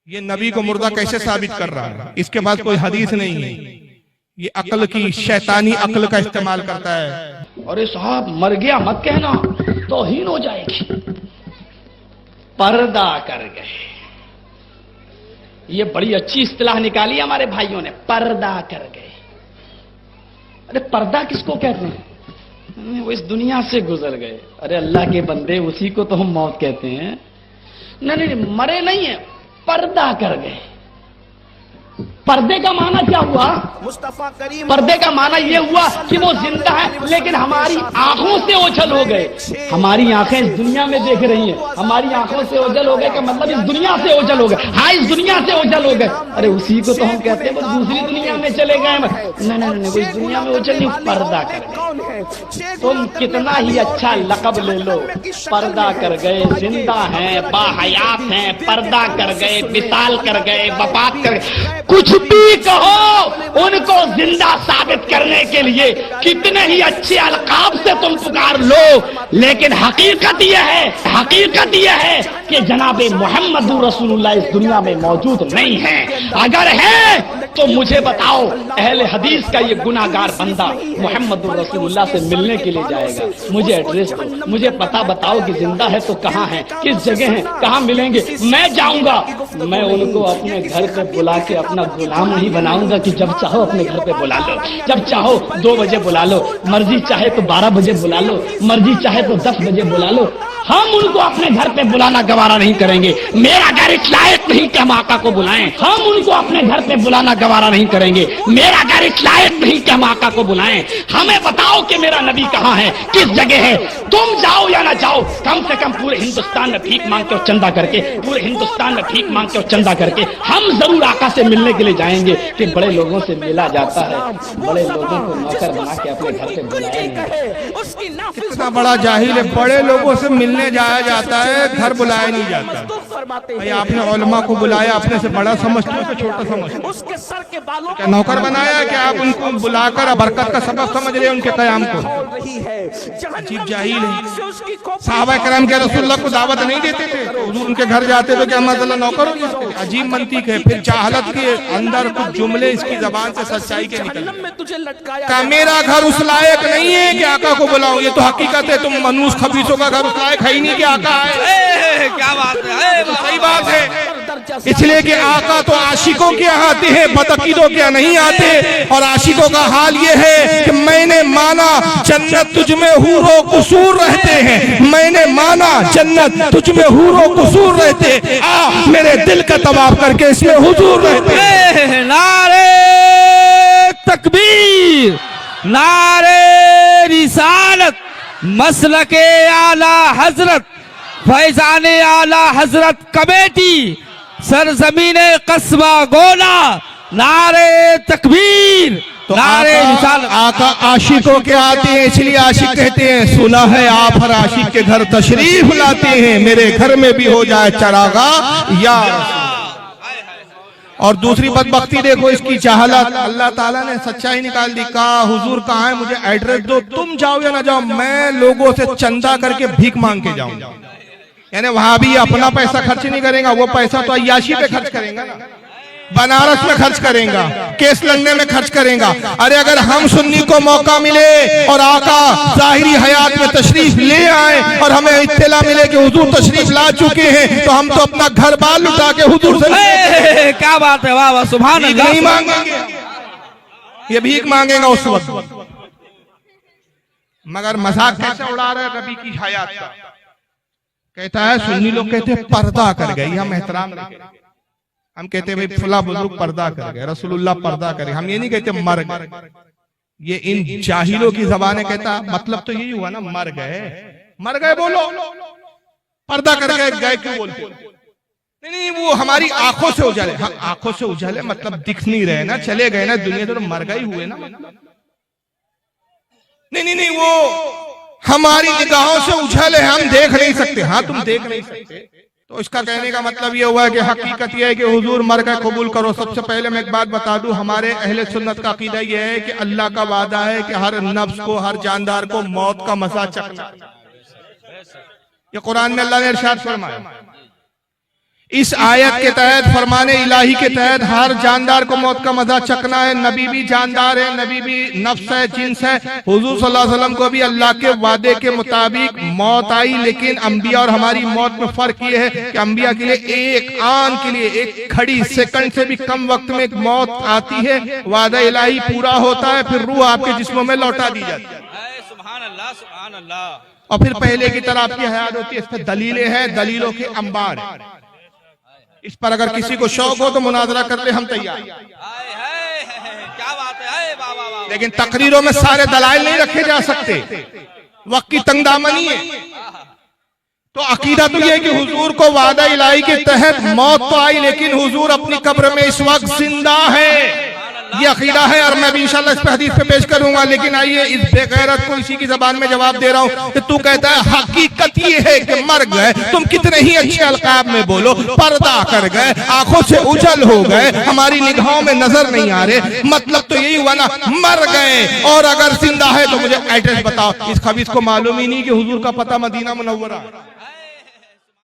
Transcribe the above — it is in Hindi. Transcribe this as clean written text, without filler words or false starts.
ये नबी को मुर्दा कैसे साबित कर रहा है? इसके पास कोई हदीस नहीं है, ये अक्ल की शैतानी अक्ल का इस्तेमाल करता है। अरे साहब मर गया मत कहना, तौहीन हो जाएगी। पर्दा कर गए, ये बड़ी अच्छी इस्तिलाह निकाली हमारे भाइयों ने, पर्दा कर गए। अरे पर्दा किसको कहते हैं? वो इस दुनिया से गुजर गए। अरे अल्लाह के बंदे, उसी को तो हम मौत कहते हैं। नहीं, मरे नहीं है, पर्दा कर गए। पर्दे का माना क्या हुआ? मुस्तफा करीम, पर्दे का माना यह हुआ कि वो जिंदा है लेकिन हमारी आंखों से ओझल हो गए। हमारी आंखें इस दुनिया में देख रही हैं, हमारी आंखों से ओझल हो गए का मतलब इस दुनिया से ओझल हो गए। हाँ, इस दुनिया से ओझल हो गए। अरे उसी को तो हम कहते हैं वो दूसरी दुनिया में चले गए। नहीं, वो इस दुनिया में ओझल नहीं, पर्दा कर गए। तुम कितना ही अच्छा लकब ले लो, पर्दा कर गए। जिंदा हैं, बाहयात हैं, पर्दा कर गए, विशाल कर गए, वफात कर गए। कुछ भी कहो, उनको जिंदा साबित करने के लिए कितने ही अच्छे अलकाब से तुम पुकार लो, लेकिन हकीकत यह है कि जनाबे मोहम्मद रसूलुल्लाह इस दुनिया में मौजूद नहीं है। अगर है तो मुझे बताओ, अहले हदीस का ये गुनाहगार बंदा मोहम्मद रसूलुल्लाह से मिलने के लिए जाएगा, मुझे एड्रेस दो, मुझे पता बताओ कि जिंदा है तो कहाँ है, किस जगह है, कहाँ मिलेंगे। मैं जाऊंगा, मैं उनको अपने घर पे बुला के अपना गुलाम नहीं बनाऊंगा कि जब चाहो अपने घर पे बुला लो, जब चाहो 2 बजे बुला लो, मर्जी चाहे तो 12 बजे बुला लो, मर्जी चाहे तो 10 बजे बुला लो। हम उनको अपने घर पे बुलाना गवारा नहीं करेंगे। मेरा घर इस लायक नहीं कि हम आका को बुलाएं। हम उनको अपने घर पे बुलाना गवारा नहीं करेंगे। मेरा घर इस लायक नहीं कि हम आका को बुलाएं। हमें बताओ कि मेरा नबी कहाँ है, किस जगह है। तुम जाओ या ना जाओ, कम से कम पूरे हिंदुस्तान में भीख मांग के और चंदा करके, पूरे हिंदुस्तान में भीख मांग के और चंदा करके हम जरूर आका से मिलने के लिए जाएंगे। कि बड़े लोगों से मिला जाता है, बड़े लोगों को नौकर बना के अपने घर पे बुलाया नहीं। कितना बड़ा जाहिल है, बड़े लोगों से मिलने जाया जाता है, घर बुलाया नहीं जाता। भाई आपने उलमा को बुलाया, अपने से बड़ा समझते हो कि छोटा समझते हो? क्या नौकर बनाया कि आप उनको बुलाकर बरकत का सबब समझ रहे हैं उनके कयाम को? अजीब जाहिल है। सहाबा करम के रसूलुल्लाह को दावत नहीं देते थे, हुजूर उनके घर जाते तो क्या मतलब नौकर हो गए? अजीब मंतीक है। फिर जाहलत के अंदर कुछ जुमले इसकी जबान से सच्चाई के निकले। मेरा घर उस लायक नहीं है कि आका को बुलाऊं। ये तो हकीकत है, तुम मनूस खबीसों का घर उस लायक है ही नहीं कि आका है। क्या बात है, सही बात है। इसलिए कि आका तो आशिकों के यहाँ आते हैं, बदअकीदों के यहाँ नहीं आते। और आशिकों का हाल ये है कि मैंने माना जन्नत तुझ में हूरो कुसूर रहते हैं, मैंने माना जन्नत तुझ में हूरो कुसूर रहते, आ मेरे दिल का तवाफ करके इसमें हुजूर रहते। नारे तकबीर, नारे रिसालत, मसलके आला हजरत, फैजाने आला हजरत कमेटी, सरजमीने कस्बा गोला, नारे तकबीर, तो नारे रिसालत। आका आशिकों के आते हैं, इसलिए आशिक कहते हैं सुना है आप हर आशिक के घर तशरीफ लाते हैं, मेरे घर में भी हो जाए चरागा या। और दूसरी बदबख्ती देखो इसकी जहालत। अल्लाह ताला ने सच्चाई निकाल दी। कहा हुजूर कहाँ है, मुझे एड्रेस दो, तुम जाओ या ना जाओ, मैं लोगों से चंदा करके भीख मांग के जाऊंगा। यानी वहां भी अपना पैसा खर्च नहीं करेगा, वो पैसा तो अय्याशी पे खर्च करेगा ना, बनारस में खर्च करेगा, केस लड़ने में खर्च करेगा। अरे अगर हम सुन्नी को मौका मिले और आका जाहिरी हयात में तशरीफ ले आए और हमें इत्तला मिले कि हुजूर तशरीफ ला चुके हैं, तो हम तो अपना घर बार लुटा के हुजूर से क्या बात है, वाह वाह, सुभान अल्लाह। नहीं मांगेंगे, ये भीख मांगेगा उस वक्त। मगर मजाक कैसे उड़ा रहे रबी की हयात का। कहता है सुन्नी लोग कहते हैं पर्दा कर गए, हम एहतराम नहीं, हम कहते हैं भाई फला बुजुर्ग पर्दा कर गए, रसूलुल्लाह पर्दा करे। हम ये नहीं कहते मर गए, ये इन जाहिलों की जबान कहता मतलब तो यही हुआ ना, मर गए बोलो, पर्दा कर गए क्यों बोलते? नहीं, वो हमारी आंखों से उजाले। हाँ, आंखों से उजाले मतलब दिख नहीं रहे ना, चले गए ना दुनिया, तो मर गए हुए ना। नहीं, वो हमारी निगाहों से उछल है, हम देख नहीं सकते। हाँ, तुम देख नहीं सकते, तो इसका कहने का मतलब ये हुआ है कि हकीकत ये है कि हुजूर मर गए, कबूल करो। सबसे पहले मैं एक बात बता दूं, हमारे अहले सुन्नत का अकीदा ये है कि अल्लाह का वादा है कि हर नफ्स को, हर जानदार को मौत का मजा चखना। ये कुरान में अल्लाह ने इरशाद फरमाया, इस आयत के तहत, फरमाने इलाही के तहत हर जानदार को मौत का मजा चखना है। नबी भी जानदार है, नबी भी नफ्स है, जिन्स है। हुजूर सल्लल्लाहु अलैहि वसल्लम को भी अल्लाह के वादे के मुताबिक मौत आई, लेकिन अंबिया और हमारी मौत में फर्क ये है कि अंबिया के लिए एक आन के लिए, एक खड़ी सेकंड से भी कम वक्त में एक मौत आती है, वादा इलाही पूरा होता है, फिर रूह आपके जिस्मों में लौटा दी जाती है। सुभान अल्लाह, सुभान अल्लाह। और फिर पहले की तरह आपकी हयात होती है। इस पर दलीलें हैं, दलीलों के अंबार हैं। इस पर अगर किसी को शौक हो तो मुनाजरा कर ले, हम तैयार। क्या बात है, वाह वाह वाह। लेकिन तकरीरों में सारे दलाइल नहीं रखे जा सकते, वक्त की तंगदामनी है। तो अकीदा तो यह है कि हुजूर को वादा इलाही के तहत मौत तो आई, लेकिन हुजूर अपनी कब्र में इस वक्त जिंदा है। ये अकीदा है, और मैं भी इंशाल्लाह इस पे हदीस पे पेश करूंगा। लेकिन आइए, इस बेगैरत को इसी की जबान में जवाब दे रहा हूं कि तू कहता है हकीकत ये है कि मर गए। तुम कितने ही अच्छे अलकाब में बोलो, पर्दा कर गए, आंखों से उजल हो गए, हमारी निगाहों में नजर नहीं आ रहे। मतलब तो यही हुआ ना, मर गए। और अगर जिंदा है तो मुझे एड्रेस बताओ। इस खबीस को मालूम ही नहीं कि हुजूर का पता मदीना मुनव्वरा।